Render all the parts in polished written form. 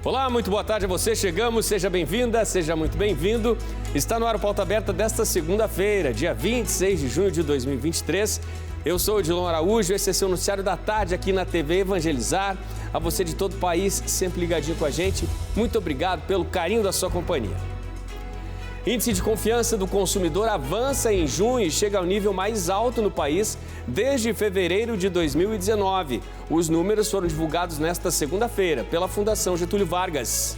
Olá, muito boa tarde a você. Chegamos, seja bem-vinda, seja muito bem-vindo. Está no ar o Pauta Aberta desta segunda-feira, dia 26 de junho de 2023. Eu sou o Odilon Araújo, esse é seu noticiário da tarde aqui na TV Evangelizar. A você de todo o país, sempre ligadinho com a gente, muito obrigado pelo carinho da sua companhia. Índice de confiança do consumidor avança em junho e chega ao nível mais alto no país desde fevereiro de 2019. Os números foram divulgados nesta segunda-feira pela Fundação Getúlio Vargas.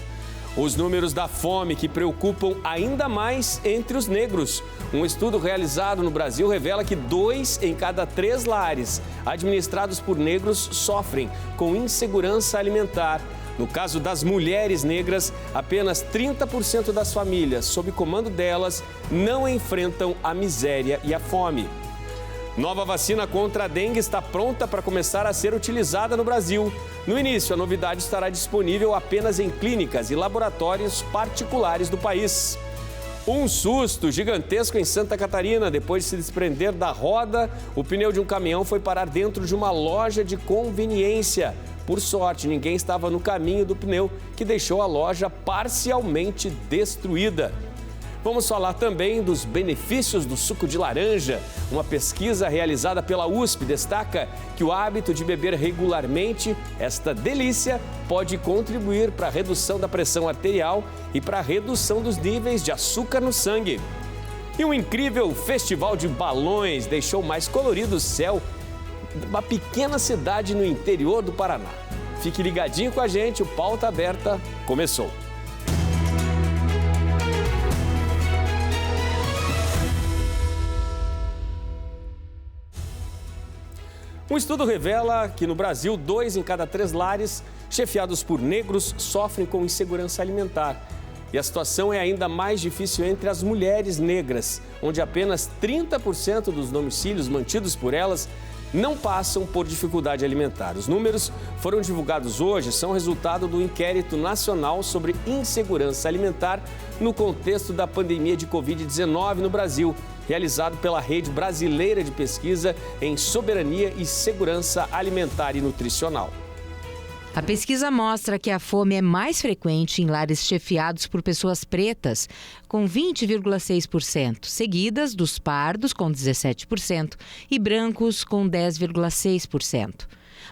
Os números da fome que preocupam ainda mais entre os negros. Um estudo realizado no Brasil revela que 2 em cada 3 lares administrados por negros sofrem com insegurança alimentar. No caso das mulheres negras, apenas 30% das famílias, sob comando delas, não enfrentam a miséria e a fome. Nova vacina contra a dengue está pronta para começar a ser utilizada no Brasil. No início, a novidade estará disponível apenas em clínicas e laboratórios particulares do país. Um susto gigantesco em Santa Catarina. Depois de se desprender da roda, o pneu de um caminhão foi parar dentro de uma loja de conveniência. Por sorte, ninguém estava no caminho do pneu, que deixou a loja parcialmente destruída. Vamos falar também dos benefícios do suco de laranja. Uma pesquisa realizada pela USP destaca que o hábito de beber regularmente esta delícia pode contribuir para a redução da pressão arterial e para a redução dos níveis de açúcar no sangue. E um incrível festival de balões deixou mais colorido o céu de uma pequena cidade no interior do Paraná. Fique ligadinho com a gente, o Pauta Aberta começou. Um estudo revela que no Brasil, 2 em cada 3 lares chefiados por negros sofrem com insegurança alimentar. E a situação é ainda mais difícil entre as mulheres negras, onde apenas 30% dos domicílios mantidos por elas não passam por dificuldade alimentar. Os números foram divulgados hoje, são resultado do Inquérito Nacional sobre Insegurança Alimentar no contexto da pandemia de Covid-19 no Brasil, realizado pela Rede Brasileira de Pesquisa em Soberania e Segurança Alimentar e Nutricional. A pesquisa mostra que a fome é mais frequente em lares chefiados por pessoas pretas, com 20,6%, seguidas dos pardos, com 17%, e brancos, com 10,6%.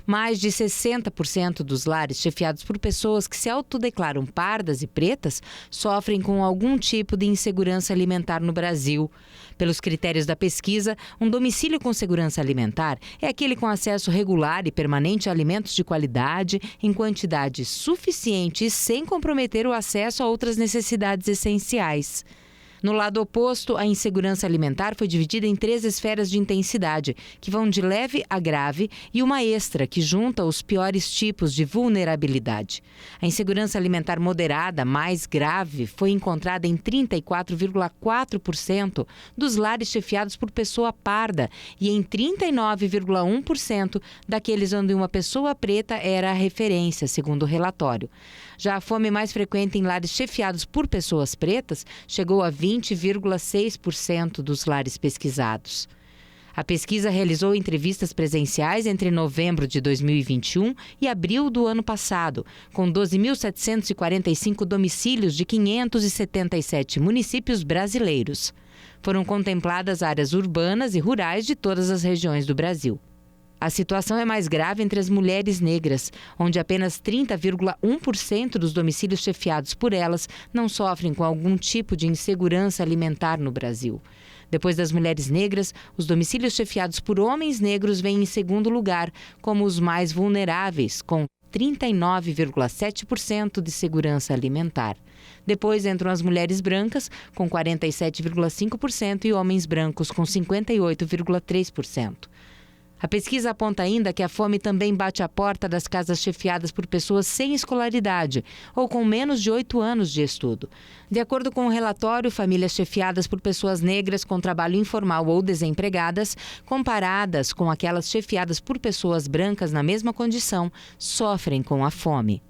Mais de 60% dos lares chefiados por pessoas que se autodeclaram pardas e pretas sofrem com algum tipo de insegurança alimentar no Brasil. Pelos critérios da pesquisa, um domicílio com segurança alimentar é aquele com acesso regular e permanente a alimentos de qualidade, em quantidade suficiente e sem comprometer o acesso a outras necessidades essenciais. No lado oposto, a insegurança alimentar foi dividida em 3 esferas de intensidade, que vão de leve a grave, e uma extra, que junta os piores tipos de vulnerabilidade. A insegurança alimentar moderada, mais grave, foi encontrada em 34,4% dos lares chefiados por pessoa parda e em 39,1% daqueles onde uma pessoa preta era a referência, segundo o relatório. Já a fome mais frequente em lares chefiados por pessoas pretas chegou a 20,6% dos lares pesquisados. A pesquisa realizou entrevistas presenciais entre novembro de 2021 e abril do ano passado, com 12.745 domicílios de 577 municípios brasileiros. Foram contempladas áreas urbanas e rurais de todas as regiões do Brasil. A situação é mais grave entre as mulheres negras, onde apenas 30,1% dos domicílios chefiados por elas não sofrem com algum tipo de insegurança alimentar no Brasil. Depois das mulheres negras, os domicílios chefiados por homens negros vêm em segundo lugar, como os mais vulneráveis, com 39,7% de segurança alimentar. Depois entram as mulheres brancas, com 47,5%, e homens brancos, com 58,3%. A pesquisa aponta ainda que a fome também bate à porta das casas chefiadas por pessoas sem escolaridade ou com menos de 8 anos de estudo. De acordo com o relatório, famílias chefiadas por pessoas negras com trabalho informal ou desempregadas, comparadas com aquelas chefiadas por pessoas brancas na mesma condição, sofrem com a fome.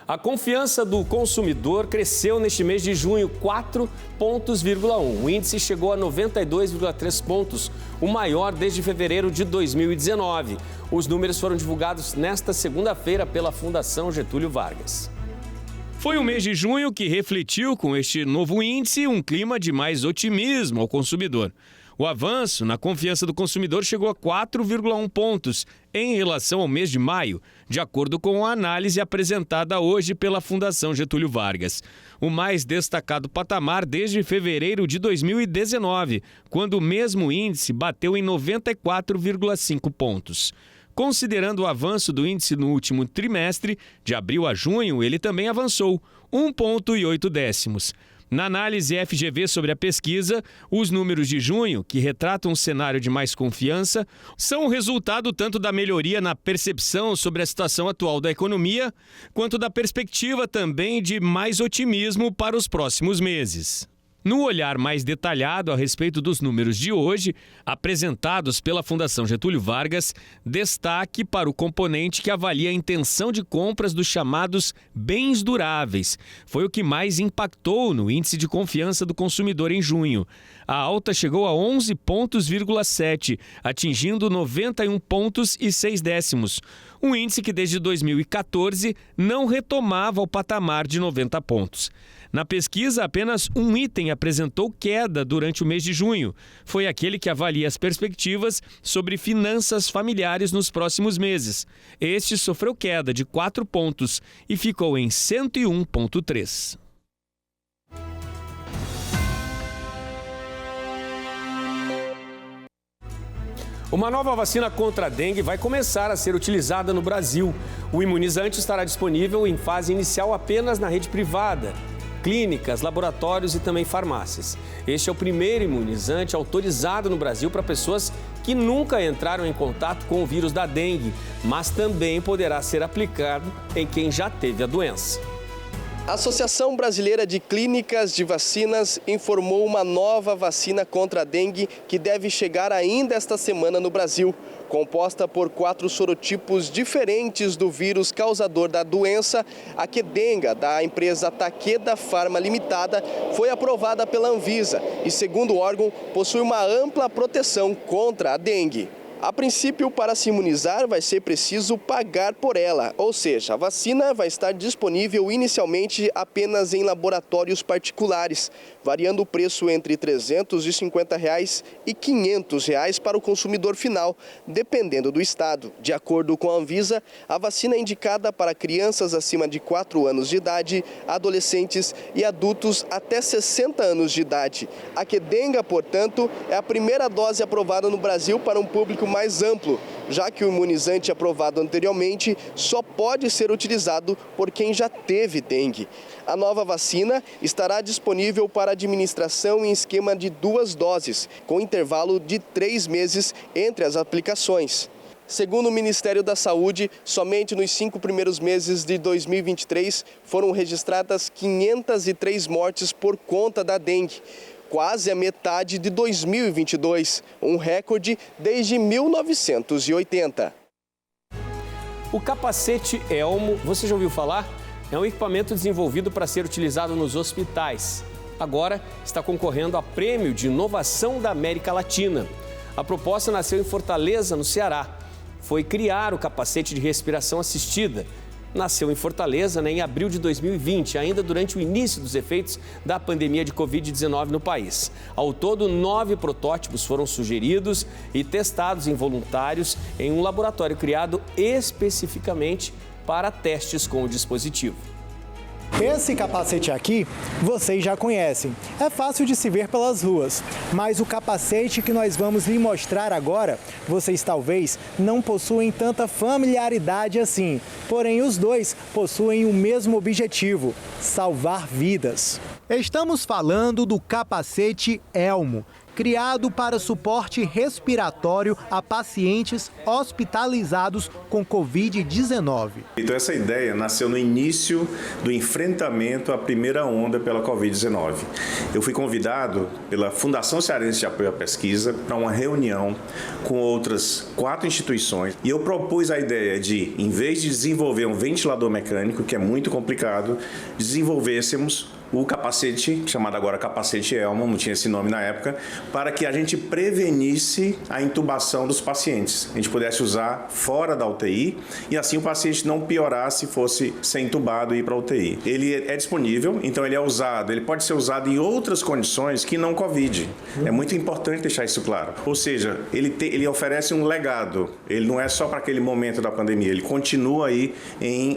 A confiança do consumidor cresceu neste mês de junho 4,1 pontos. O índice chegou a 92,3 pontos, o maior desde fevereiro de 2019. Os números foram divulgados nesta segunda-feira pela Fundação Getúlio Vargas. Foi o mês de junho que refletiu com este novo índice um clima de mais otimismo ao consumidor. O avanço na confiança do consumidor chegou a 4,1 pontos em relação ao mês de maio, de acordo com a análise apresentada hoje pela Fundação Getúlio Vargas. O mais destacado patamar desde fevereiro de 2019, quando o mesmo índice bateu em 94,5 pontos. Considerando o avanço do índice no último trimestre, de abril a junho, ele também avançou 1,8 pontos. Na análise FGV sobre a pesquisa, os números de junho, que retratam um cenário de mais confiança, são o resultado tanto da melhoria na percepção sobre a situação atual da economia, quanto da perspectiva também de mais otimismo para os próximos meses. No olhar mais detalhado a respeito dos números de hoje, apresentados pela Fundação Getúlio Vargas, destaque para o componente que avalia a intenção de compras dos chamados bens duráveis. Foi o que mais impactou no índice de confiança do consumidor em junho. A alta chegou a 11,7 pontos, atingindo 91,6 pontos. Um índice que desde 2014 não retomava o patamar de 90 pontos. Na pesquisa, apenas um item apresentou queda durante o mês de junho. Foi aquele que avalia as perspectivas sobre finanças familiares nos próximos meses. Este sofreu queda de 4 pontos e ficou em 101,3. Uma nova vacina contra a dengue vai começar a ser utilizada no Brasil. O imunizante estará disponível em fase inicial apenas na rede privada, clínicas, laboratórios e também farmácias. Este é o primeiro imunizante autorizado no Brasil para pessoas que nunca entraram em contato com o vírus da dengue, mas também poderá ser aplicado em quem já teve a doença. A Associação Brasileira de Clínicas de Vacinas informou uma nova vacina contra a dengue que deve chegar ainda esta semana no Brasil. Composta por 4 sorotipos diferentes do vírus causador da doença, a Qdenga, da empresa Takeda Pharma Limitada, foi aprovada pela Anvisa e, segundo o órgão, possui uma ampla proteção contra a dengue. A princípio, para se imunizar, vai ser preciso pagar por ela, ou seja, a vacina vai estar disponível inicialmente apenas em laboratórios particulares, variando o preço entre R$ 350 e R$ 500 para o consumidor final, dependendo do estado. De acordo com a Anvisa, a vacina é indicada para crianças acima de 4 anos de idade, adolescentes e adultos até 60 anos de idade. A Qdenga, portanto, é a primeira dose aprovada no Brasil para um público mais amplo, já que o imunizante aprovado anteriormente só pode ser utilizado por quem já teve dengue. A nova vacina estará disponível para administração em esquema de 2 doses, com intervalo de 3 meses entre as aplicações. Segundo o Ministério da Saúde, somente nos 5 primeiros meses de 2023 foram registradas 503 mortes por conta da dengue, quase a metade de 2022, um recorde desde 1980. O capacete Elmo, você já ouviu falar? É um equipamento desenvolvido para ser utilizado nos hospitais. Agora está concorrendo a Prêmio de Inovação da América Latina. A proposta nasceu em Fortaleza, no Ceará. Foi criar o capacete de respiração assistida. Nasceu em Fortaleza, em abril de 2020, ainda durante o início dos efeitos da pandemia de Covid-19 no país. Ao todo, 9 protótipos foram sugeridos e testados em voluntários em um laboratório criado especificamente para testes com o dispositivo. Esse capacete aqui, vocês já conhecem. É fácil de se ver pelas ruas, mas o capacete que nós vamos lhe mostrar agora, vocês talvez não possuem tanta familiaridade assim. Porém, os dois possuem o mesmo objetivo: salvar vidas. Estamos falando do capacete Elmo, criado para suporte respiratório a pacientes hospitalizados com Covid-19. Então essa ideia nasceu no início do enfrentamento à primeira onda pela Covid-19. Eu fui convidado pela Fundação Cearense de Apoio à Pesquisa para uma reunião com outras 4 instituições e eu propus a ideia de, em vez de desenvolver um ventilador mecânico, que é muito complicado, desenvolvêssemos o capacete, chamado agora capacete Elmo, não tinha esse nome na época, para que a gente prevenisse a intubação dos pacientes. A gente pudesse usar fora da UTI e assim o paciente não piorasse, fosse ser intubado e ir para a UTI. Ele é disponível, então ele é usado, ele pode ser usado em outras condições que não Covid. É muito importante deixar isso claro. Ou seja, ele oferece um legado, ele não é só para aquele momento da pandemia, ele continua aí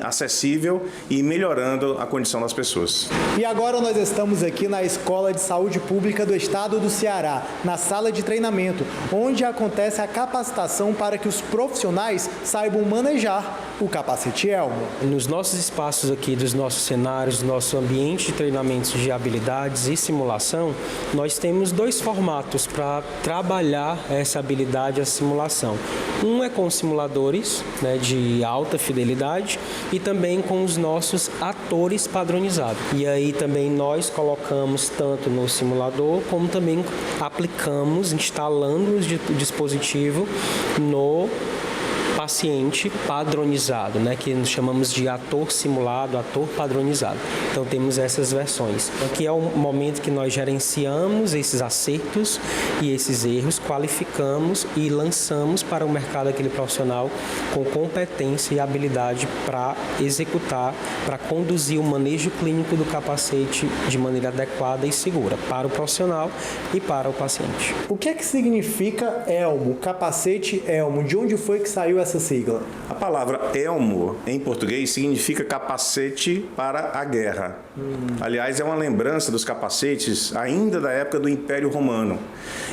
acessível e melhorando a condição das pessoas. E agora nós estamos aqui na Escola de Saúde Pública do Estado do Ceará, na sala de treinamento, onde acontece a capacitação para que os profissionais saibam manejar o capacete Elmo. Nos nossos espaços aqui, dos nossos cenários, do nosso ambiente de treinamentos de habilidades e simulação, nós temos 2 formatos para trabalhar essa habilidade e a simulação. Um é com simuladores, né, de alta fidelidade e também com os nossos atores padronizados. E aí também nós colocamos tanto no simulador como também aplicamos, instalando o dispositivo no paciente padronizado, né, que nós chamamos de ator simulado, ator padronizado. Então temos essas versões. Aqui é o momento que nós gerenciamos esses acertos e esses erros, qualificamos e lançamos para o mercado aquele profissional com competência e habilidade para executar, para conduzir o manejo clínico do capacete de maneira adequada e segura para o profissional e para o paciente. O que é que significa Elmo, capacete Elmo? De onde foi que saiu essa sigla? A palavra elmo, em português, significa capacete para a guerra. Aliás, é uma lembrança dos capacetes ainda da época do Império Romano,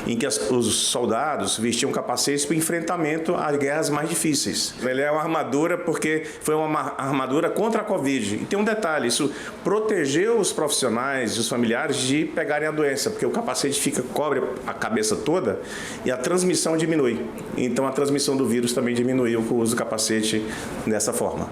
em que os soldados vestiam capacetes para o enfrentamento às guerras mais difíceis. Ele é uma armadura porque foi uma armadura contra a Covid. E tem um detalhe, isso protegeu os profissionais e os familiares de pegarem a doença, porque o capacete cobre a cabeça toda e a transmissão diminui. Então a transmissão do vírus também diminuiu com o uso do capacete dessa forma.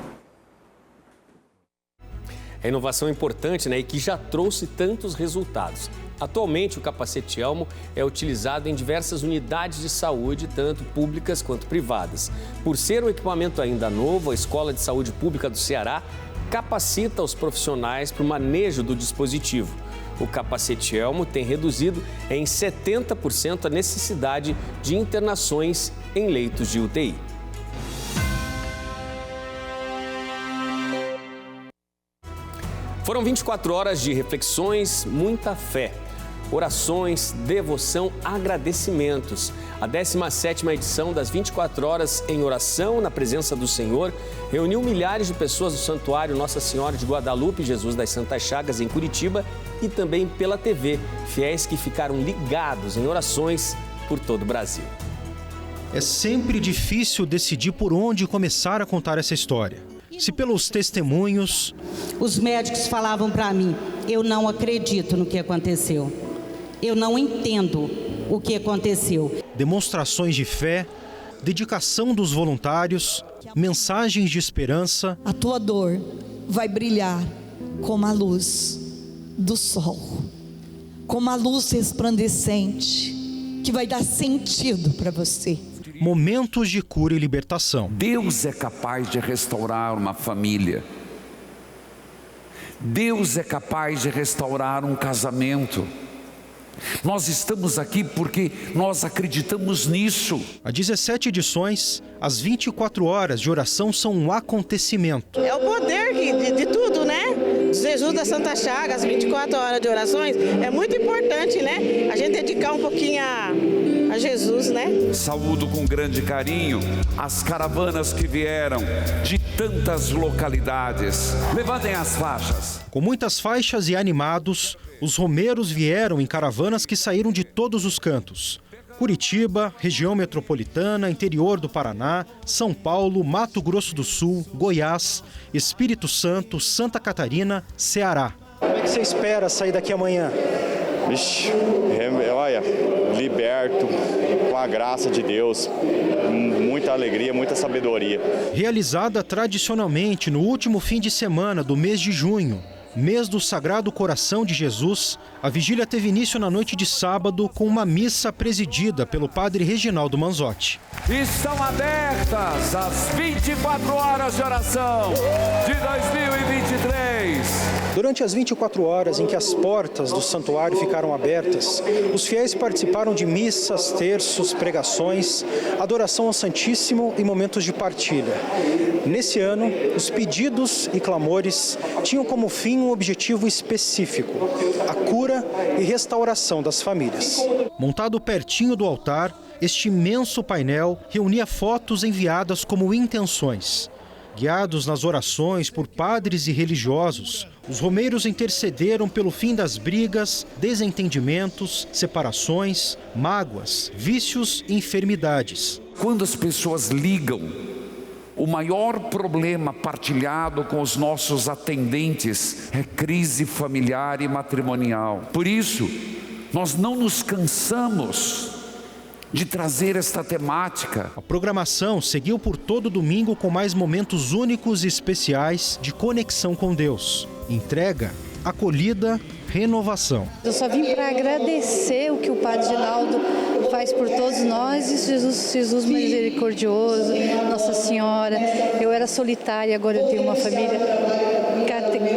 É inovação importante, né, e que já trouxe tantos resultados. Atualmente, o capacete Elmo é utilizado em diversas unidades de saúde, tanto públicas quanto privadas. Por ser um equipamento ainda novo, a Escola de Saúde Pública do Ceará capacita os profissionais para o manejo do dispositivo. O capacete Elmo tem reduzido em 70% a necessidade de internações em leitos de UTI. Foram 24 horas de reflexões, muita fé, orações, devoção, agradecimentos. A 17ª edição das 24 horas em oração na presença do Senhor reuniu milhares de pessoas do Santuário Nossa Senhora de Guadalupe, Jesus das Santas Chagas, em Curitiba, e também pela TV, fiéis que ficaram ligados em orações por todo o Brasil. É sempre difícil decidir por onde começar a contar essa história. Se pelos testemunhos... Os médicos falavam para mim, eu não acredito no que aconteceu. Eu não entendo o que aconteceu. Demonstrações de fé, dedicação dos voluntários, mensagens de esperança. A tua dor vai brilhar como a luz do sol, como a luz resplandecente, que vai dar sentido para você. Momentos de cura e libertação. Deus é capaz de restaurar uma família. Deus é capaz de restaurar um casamento. Nós estamos aqui porque nós acreditamos nisso. Há 17 edições, as 24 horas de oração são um acontecimento. É o poder de tudo, né? Jesus da Santa Chagas, 24 horas de orações, é muito importante, né? A gente dedicar um pouquinho a Jesus, né? Saúdo com grande carinho as caravanas que vieram de tantas localidades. Levantem as faixas. Com muitas faixas e animados, os romeiros vieram em caravanas que saíram de todos os cantos. Curitiba, região metropolitana, interior do Paraná, São Paulo, Mato Grosso do Sul, Goiás, Espírito Santo, Santa Catarina, Ceará. Como é que você espera sair daqui amanhã? Vixe, olha, liberto, com a graça de Deus, muita alegria, muita sabedoria. Realizada tradicionalmente no último fim de semana do mês de junho, mês do Sagrado Coração de Jesus, a vigília teve início na noite de sábado com uma missa presidida pelo padre Reginaldo Manzotti. Estão abertas as 24 horas de oração de 2023. Durante as 24 horas em que as portas do santuário ficaram abertas, os fiéis participaram de missas, terços, pregações, adoração ao Santíssimo e momentos de partilha. Nesse ano, os pedidos e clamores tinham como fim um objetivo específico: a cura e restauração das famílias. Montado pertinho do altar, este imenso painel reunia fotos enviadas como intenções. Guiados nas orações por padres e religiosos, os romeiros intercederam pelo fim das brigas, desentendimentos, separações, mágoas, vícios e enfermidades. Quando as pessoas ligam, o maior problema partilhado com os nossos atendentes é crise familiar e matrimonial. Por isso, nós não nos cansamos de trazer esta temática. A programação seguiu por todo domingo com mais momentos únicos e especiais de conexão com Deus. Entrega, acolhida, renovação. Eu só vim para agradecer o que o Padre Reginaldo faz por todos nós, e Jesus misericordioso, Nossa Senhora. Eu era solitária, agora eu tenho uma família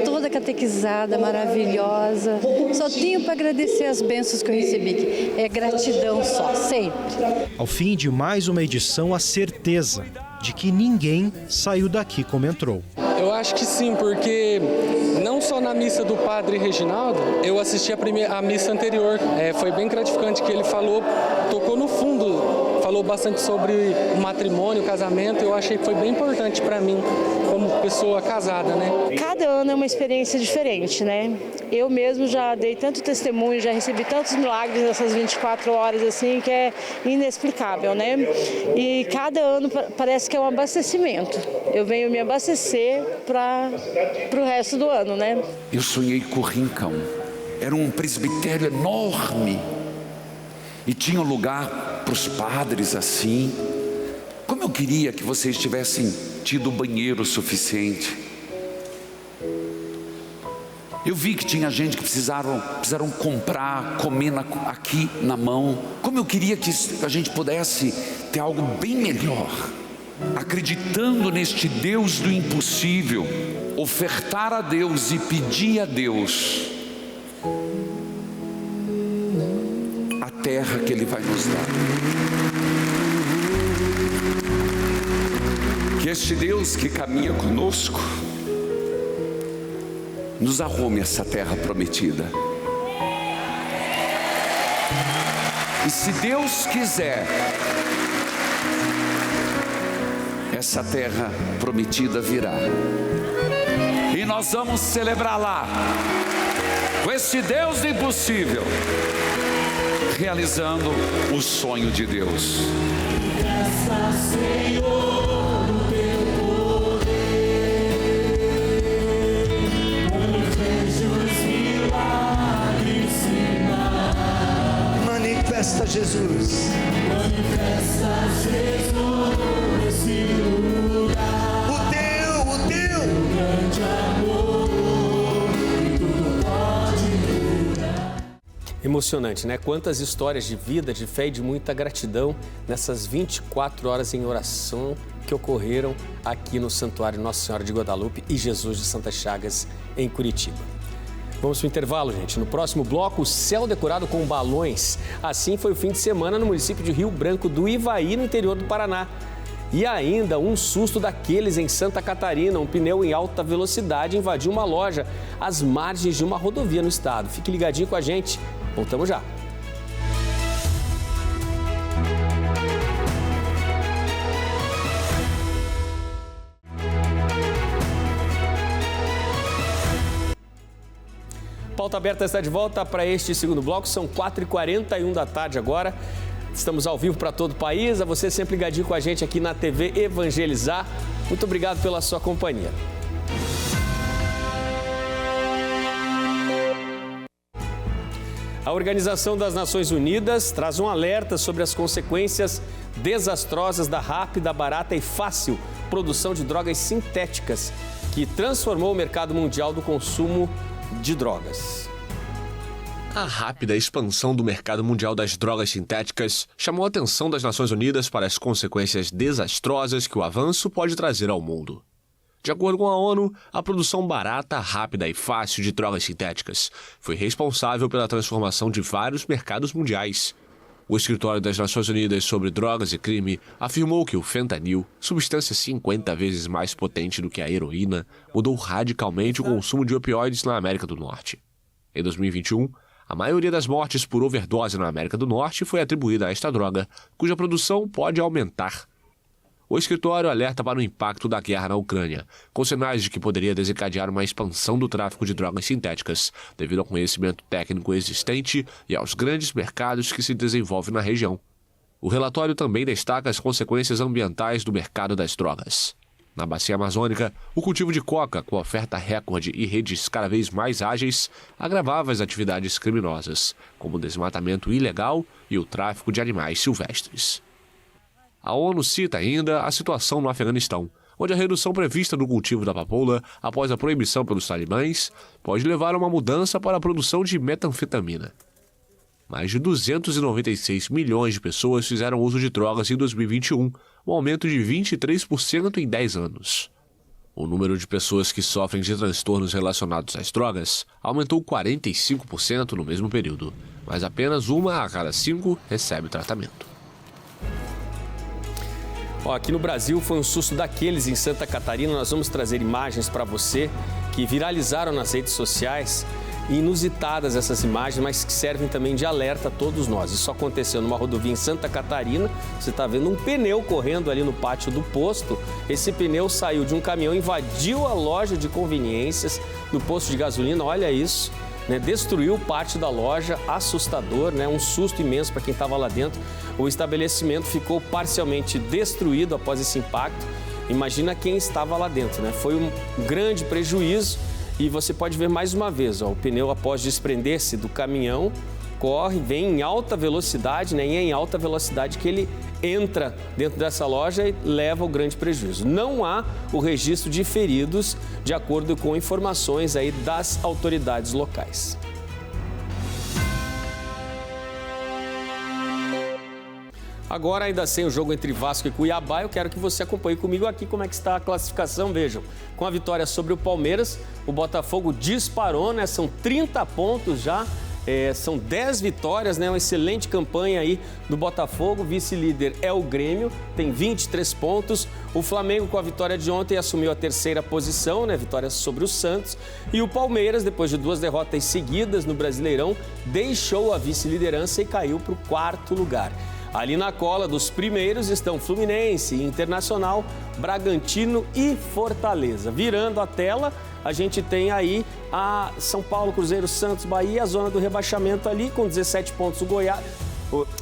toda catequizada, maravilhosa. Só tenho para agradecer as bênçãos que eu recebi. É gratidão só, sempre. Ao fim de mais uma edição, a certeza de que ninguém saiu daqui como entrou. Eu acho que sim, porque não só na missa do Padre Reginaldo, eu assisti a missa anterior. Foi bem gratificante que ele tocou no fundo, falou bastante sobre o matrimônio, o casamento. Eu achei que foi bem importante para mim, como pessoa casada, né? Cada ano é uma experiência diferente, né? Eu mesmo já dei tanto testemunho, já recebi tantos milagres nessas 24 horas, assim, que é inexplicável, né? E cada ano parece que é um abastecimento. Eu venho me abastecer para o resto do ano, né? Eu sonhei com o Rincão. Era um presbitério enorme. E tinha um lugar para os padres assim. Como eu queria que vocês tivessem tido banheiro suficiente. Eu vi que tinha gente que precisaram comprar, comer aqui na mão. Como eu queria que a gente pudesse ter algo bem melhor. Acreditando neste Deus do impossível, ofertar a Deus e pedir a Deus a terra que Ele vai nos dar. Que este Deus que caminha conosco nos arrume essa terra prometida. E se Deus quiser, essa terra prometida virá. E nós vamos celebrar lá, com esse Deus do impossível, realizando o sonho de Deus. Manifesta Jesus. Manifesta Jesus nesse lugar. O teu grande amor, que tudo pode curar. Emocionante, né? Quantas histórias de vida, de fé e de muita gratidão nessas 24 horas em oração que ocorreram aqui no Santuário Nossa Senhora de Guadalupe e Jesus de Santa Chagas, em Curitiba. Vamos para o intervalo, gente. No próximo bloco, o céu decorado com balões. Assim foi o fim de semana no município de Rio Branco do Ivaí, no interior do Paraná. E ainda um susto daqueles em Santa Catarina. Um pneu em alta velocidade invadiu uma loja às margens de uma rodovia no estado. Fique ligadinho com a gente. Voltamos já. Pauta Aberta está de volta para este segundo bloco. São 4h41 da tarde agora. Estamos ao vivo para todo o país. A você sempre ligadinho com a gente aqui na TV Evangelizar. Muito obrigado pela sua companhia. A Organização das Nações Unidas traz um alerta sobre as consequências desastrosas da rápida, barata e fácil produção de drogas sintéticas, que transformou o mercado mundial do consumo de drogas. A rápida expansão do mercado mundial das drogas sintéticas chamou a atenção das Nações Unidas para as consequências desastrosas que o avanço pode trazer ao mundo. De acordo com a ONU, a produção barata, rápida e fácil de drogas sintéticas foi responsável pela transformação de vários mercados mundiais. O Escritório das Nações Unidas sobre Drogas e Crime afirmou que o fentanil, substância 50 vezes mais potente do que a heroína, mudou radicalmente o consumo de opioides na América do Norte. Em 2021, a maioria das mortes por overdose na América do Norte foi atribuída a esta droga, cuja produção pode aumentar. O escritório alerta para o impacto da guerra na Ucrânia, com sinais de que poderia desencadear uma expansão do tráfico de drogas sintéticas, devido ao conhecimento técnico existente e aos grandes mercados que se desenvolvem na região. O relatório também destaca as consequências ambientais do mercado das drogas. Na bacia amazônica, o cultivo de coca, com oferta recorde e redes cada vez mais ágeis, agravava as atividades criminosas, como o desmatamento ilegal e o tráfico de animais silvestres. A ONU cita ainda a situação no Afeganistão, onde a redução prevista do cultivo da papoula após a proibição pelos talibãs pode levar a uma mudança para a produção de metanfetamina. Mais de 296 milhões de pessoas fizeram uso de drogas em 2021, um aumento de 23% em 10 anos. O número de pessoas que sofrem de transtornos relacionados às drogas aumentou 45% no mesmo período, mas apenas 1 a cada 5 recebe tratamento. Aqui no Brasil foi um susto daqueles em Santa Catarina. Nós vamos trazer imagens para você que viralizaram nas redes sociais. Inusitadas essas imagens, mas que servem também de alerta a todos nós. Isso aconteceu numa rodovia em Santa Catarina. Você está vendo um pneu correndo ali no pátio do posto. Esse pneu saiu de um caminhão, invadiu a loja de conveniências do posto de gasolina. Olha isso, né? Destruiu parte da loja, assustador, né? Um susto imenso para quem estava lá dentro. O estabelecimento ficou parcialmente destruído após esse impacto. Imagina quem estava lá dentro, né? Foi um grande prejuízo. E você pode ver mais uma vez, o pneu, após desprender-se do caminhão, corre, vem em alta velocidade, né? E é em alta velocidade que ele entra dentro dessa loja e leva o grande prejuízo. Não há o registro de feridos, de acordo com informações aí das autoridades locais. Agora, ainda sem o jogo entre Vasco e Cuiabá, eu quero que você acompanhe comigo aqui como é que está a classificação. Vejam, com a vitória sobre o Palmeiras, o Botafogo disparou, né? São 30 pontos já, são 10 vitórias, né? Uma excelente campanha aí do Botafogo. Vice-líder é o Grêmio, tem 23 pontos. O Flamengo, com a vitória de ontem, assumiu a terceira posição, né? Vitória sobre o Santos. E o Palmeiras, depois de 2 derrotas seguidas no Brasileirão, deixou a vice-liderança e caiu para o 4º lugar. Ali na cola dos primeiros estão Fluminense, Internacional, Bragantino e Fortaleza. Virando a tela, a gente tem aí a São Paulo, Cruzeiro, Santos, Bahia, a zona do rebaixamento ali com 17 pontos. O Goiás,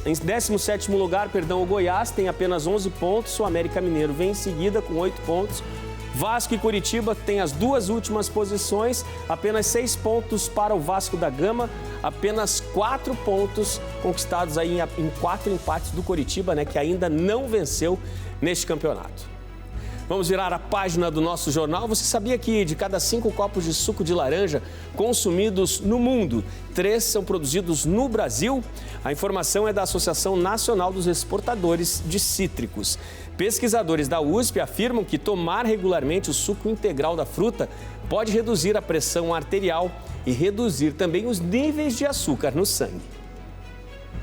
em 17º lugar, o Goiás tem apenas 11 pontos. O América Mineiro vem em seguida com 8 pontos. Vasco e Curitiba têm as 2 últimas posições, apenas 6 pontos para o Vasco da Gama, apenas 4 pontos conquistados aí em 4 empates do Curitiba, né, que ainda não venceu neste campeonato. Vamos virar a página do nosso jornal. Você sabia que de cada 5 copos de suco de laranja consumidos no mundo, 3 são produzidos no Brasil? A informação é da Associação Nacional dos Exportadores de Cítricos. Pesquisadores da USP afirmam que tomar regularmente o suco integral da fruta pode reduzir a pressão arterial e reduzir também os níveis de açúcar no sangue.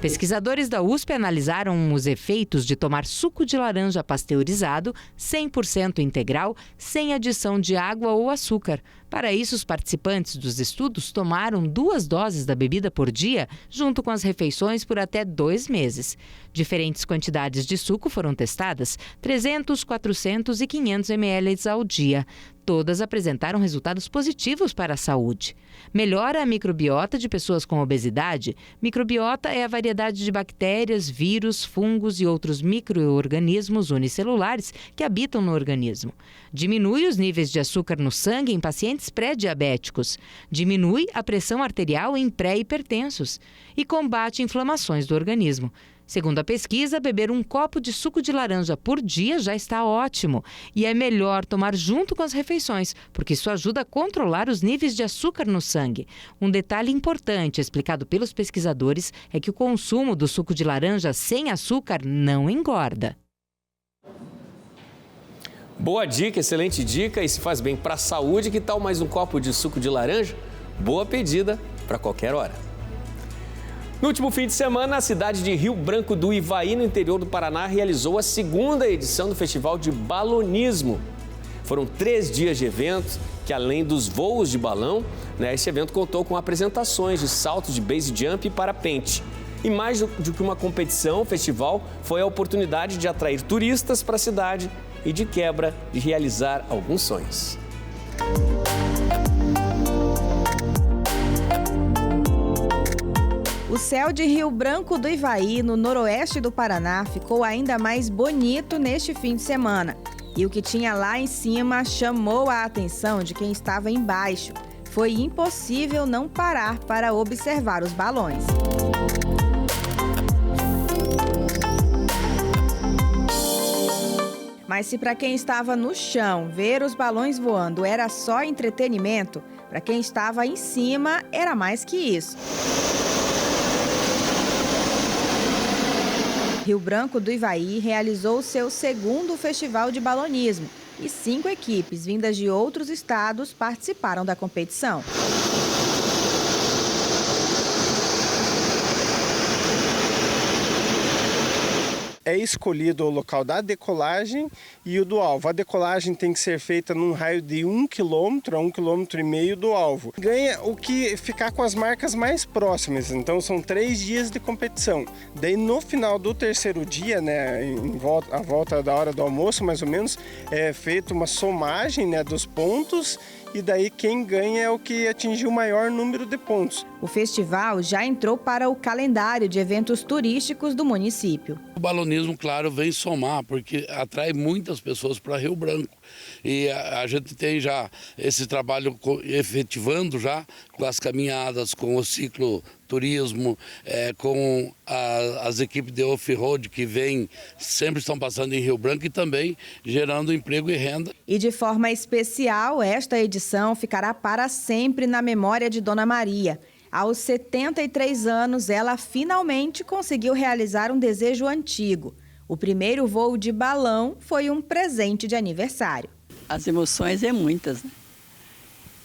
Pesquisadores da USP analisaram os efeitos de tomar suco de laranja pasteurizado, 100% integral, sem adição de água ou açúcar. Para isso, os participantes dos estudos tomaram 2 doses da bebida por dia, junto com as refeições, por até 2 meses. Diferentes quantidades de suco foram testadas, 300, 400 e 500 ml ao dia. Todas apresentaram resultados positivos para a saúde. Melhora a microbiota de pessoas com obesidade. Microbiota é a variedade de bactérias, vírus, fungos e outros micro-organismos unicelulares que habitam no organismo. Diminui os níveis de açúcar no sangue em pacientes pacientes pré-diabéticos, diminui a pressão arterial em pré-hipertensos e combate inflamações do organismo. Segundo a pesquisa, beber um copo de suco de laranja por dia já está ótimo e é melhor tomar junto com as refeições, porque isso ajuda a controlar os níveis de açúcar no sangue. Um detalhe importante explicado pelos pesquisadores é que o consumo do suco de laranja sem açúcar não engorda. Boa dica, excelente dica, e se faz bem para a saúde, que tal mais um copo de suco de laranja? Boa pedida para qualquer hora. No último fim de semana, a cidade de Rio Branco do Ivaí, no interior do Paraná, realizou a segunda edição do Festival de Balonismo. Foram 3 dias de evento, que além dos voos de balão, esse evento contou com apresentações de saltos de base jump e parapente. E mais do que uma competição, o festival foi a oportunidade de atrair turistas para a cidade e, de quebra, de realizar alguns sonhos. O céu de Rio Branco do Ivaí, no noroeste do Paraná, ficou ainda mais bonito neste fim de semana. E o que tinha lá em cima chamou a atenção de quem estava embaixo. Foi impossível não parar para observar os balões. Mas se para quem estava no chão ver os balões voando era só entretenimento, para quem estava em cima era mais que isso. Rio Branco do Ivaí realizou seu segundo festival de balonismo e 5 equipes vindas de outros estados participaram da competição. É escolhido o local da decolagem e o do alvo. A decolagem tem que ser feita num raio de 1 km a 1,5 km do alvo. Ganha o que ficar com as marcas mais próximas, então são 3 dias de competição. Daí no final do terceiro dia, à volta da hora do almoço mais ou menos, é feita uma somagem dos pontos e daí quem ganha é o que atingiu o maior número de pontos. O festival já entrou para o calendário de eventos turísticos do município. O balonismo, claro, vem somar, porque atrai muitas pessoas para Rio Branco. E a gente tem já esse trabalho efetivando já com as caminhadas, com o cicloturismo, com as equipes de off-road que sempre estão passando em Rio Branco e também gerando emprego e renda. E de forma especial, esta edição ficará para sempre na memória de Dona Maria. Aos 73 anos, ela finalmente conseguiu realizar um desejo antigo. O primeiro voo de balão foi um presente de aniversário. As emoções muitas, né?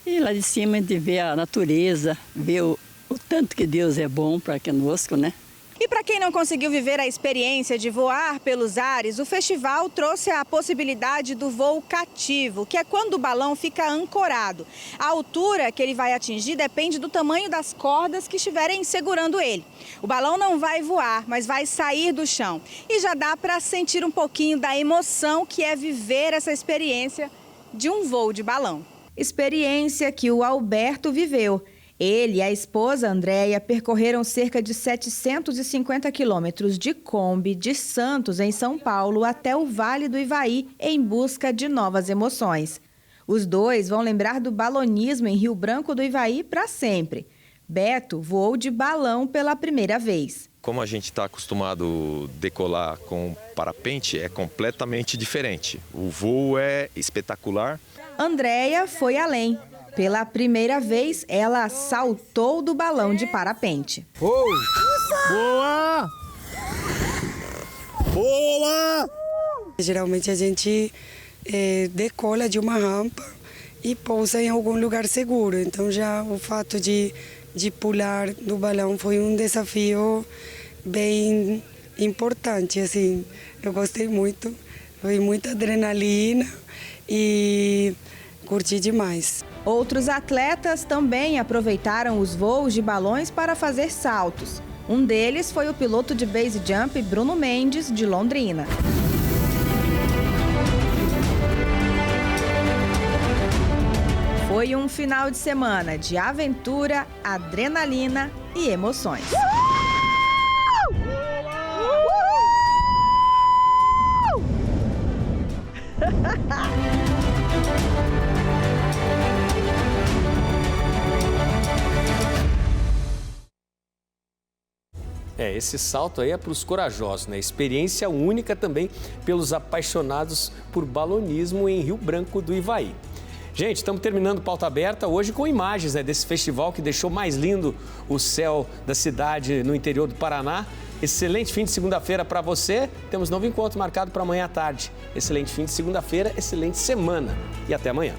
E lá de cima a gente vê a natureza, vê o tanto que Deus é bom para conosco, né? E para quem não conseguiu viver a experiência de voar pelos ares, o festival trouxe a possibilidade do voo cativo, que é quando o balão fica ancorado. A altura que ele vai atingir depende do tamanho das cordas que estiverem segurando ele. O balão não vai voar, mas vai sair do chão. E já dá para sentir um pouquinho da emoção que é viver essa experiência de um voo de balão. Experiência que o Alberto viveu. Ele e a esposa Andréia percorreram cerca de 750 quilômetros de Kombi de Santos, em São Paulo, até o Vale do Ivaí, em busca de novas emoções. Os dois vão lembrar do balonismo em Rio Branco do Ivaí para sempre. Beto voou de balão pela primeira vez. Como a gente está acostumado a decolar com parapente, é completamente diferente. O voo é espetacular. Andréia foi além. Pela primeira vez, ela saltou do balão de parapente. Boa! Boa! Geralmente a gente decola de uma rampa e pousa em algum lugar seguro. Então já o fato de pular do balão foi um desafio bem importante. Assim, eu gostei muito, foi muita adrenalina e curti demais. Outros atletas também aproveitaram os voos de balões para fazer saltos. Um deles foi o piloto de base jump Bruno Mendes, de Londrina. Foi um final de semana de aventura, adrenalina e emoções. esse salto aí é para os corajosos, né? Experiência única também pelos apaixonados por balonismo em Rio Branco do Ivaí. Gente, estamos terminando Pauta Aberta hoje com imagens, né, desse festival que deixou mais lindo o céu da cidade no interior do Paraná. Excelente fim de segunda-feira para você. Temos novo encontro marcado para amanhã à tarde. Excelente fim de segunda-feira, excelente semana e até amanhã.